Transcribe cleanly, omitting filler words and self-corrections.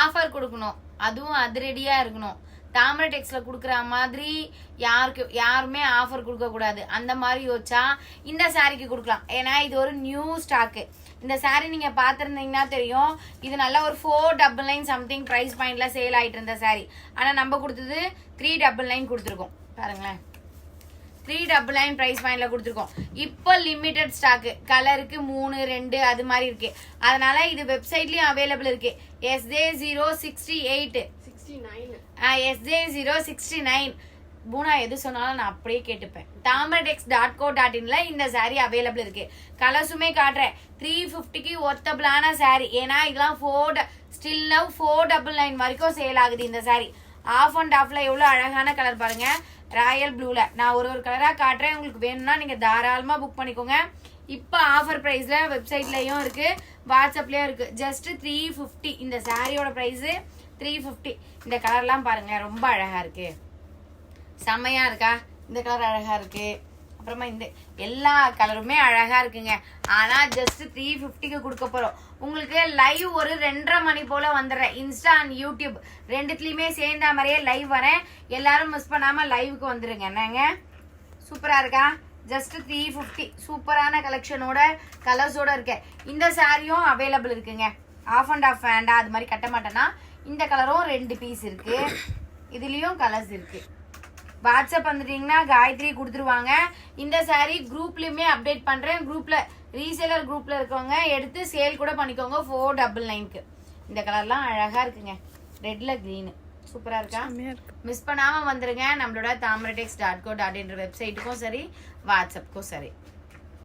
Offer கொடுக்கணும், அதுவும் அதிரடியா இருக்கணும். தாமரை டெக்ஸ்ல குடுக்கற மாதிரி யாருமே ஆஃபர் கொடுக்க கூடாது. அந்த மாதிரி யோசிச்சா இந்த சாரிக்கு கொடுக்கலாம். ஏன்னா இது ஒரு நியூ ஸ்டாக்கு. இந்த சாரி நீங்க பாத்திருந்தீங்கன்னா தெரியும், இது நல்ல ஒரு 499 சம்திங் பிரைஸ் பாயிண்ட்ல சேல் ஆயிட்டு இருந்த சாரி. ஆனா நம்ம கொடுத்தது 399 கொடுத்துருக்கோம். பாருங்களேன், 399 பிரைஸ் பாயிண்ட்ல கொடுத்துருக்கோம். இப்போ லிமிடெட் ஸ்டாக், கலருக்கு 3 2 அது மாதிரி இருக்கு. அதனால இது வெப்சைட்லயும் அவைலபிள் இருக்கு. SJ068 SJ069 பூனா எது சொன்னாலும் நான் அப்படியே கேட்டுப்பேன். tamerdex.co.inல இந்த சாரி அவைலபிள் இருக்கு. கலர்ஸுமே காட்டுறேன். 350க்கு ஒர்த்தபிளான சாரி. ஏன்னா இதெல்லாம் ஸ்டில் நவ் 499 வரைக்கும் சேல் ஆகுது இந்த சாரி. ஆஃப் அண்ட் ஆஃப்ல எவ்வளவு அழகான கலர் பாருங்க, ராயல் ப்ளூல. நான் ஒரு கலரா காட்டுறேன், உங்களுக்கு வேணும்னா நீங்க தாராளமா புக் பண்ணிக்கோங்க. இப்ப ஆஃபர் பிரைஸ்ல வெப்சைட்லயும் இருக்கு, வாட்ஸ்அப்லயும் இருக்கு. ஜஸ்ட் 350. இந்த சாரியோட பிரைஸ் 350. இந்த கலர்லாம் பாருங்க, ரொம்ப அழகா இருக்கு, செம்மையா இருக்கா? இந்த கலர் அழகா இருக்கு. அப்புறமா இந்த எல்லா கலருமே அழகா இருக்குங்க. ஆனா ஜஸ்ட் 350க்கு கொடுக்க போறோம். உங்களுக்கு லைவ் ஒரு 2:30 மணி போல வந்துடுறேன். இன்ஸ்டா அண்ட் யூடியூப் ரெண்டுத்துலயுமே சேர்ந்த மாதிரியே லைவ் வரேன். எல்லாரும் மிஸ் பண்ணாம லைவுக்கு வந்துருங்க. என்னங்க சூப்பரா இருக்கா? ஜஸ்ட் 350. சூப்பரான கலெக்ஷனோட கலர்ஸோட இருக்கு. இந்த சாரியும் அவைலபிள் இருக்குங்க. ஆஃப் அண்ட் ஆஃப் வேண்டா அது மாதிரி கட்ட மாட்டேன்னா இந்த கலரும் 2 பீஸ் இருக்கு. இதுலயும் கலர்ஸ் இருக்கு. வாட்ஸ்அப் வந்துட்டீங்கன்னா காயத்ரி கொடுத்துருவாங்க. இந்த சாரி குரூப்லயுமே அப்டேட் பண்றேன். குரூப்ல ரீசேலர் குரூப்ல இருக்கவங்க எடுத்து சேல் கூட பண்ணிக்கோங்க 499க்கு. இந்த கலர்லாம் அழகா இருக்குங்க, ரெட்ல கிரீன் சூப்பரா இருக்கா? மிஸ் பண்ணாம வந்துருங்க. நம்மளோட tamerdex.co.in வெப்சைட்டுக்கும் சரி, வாட்ஸ்அப்புக்கும் சரி.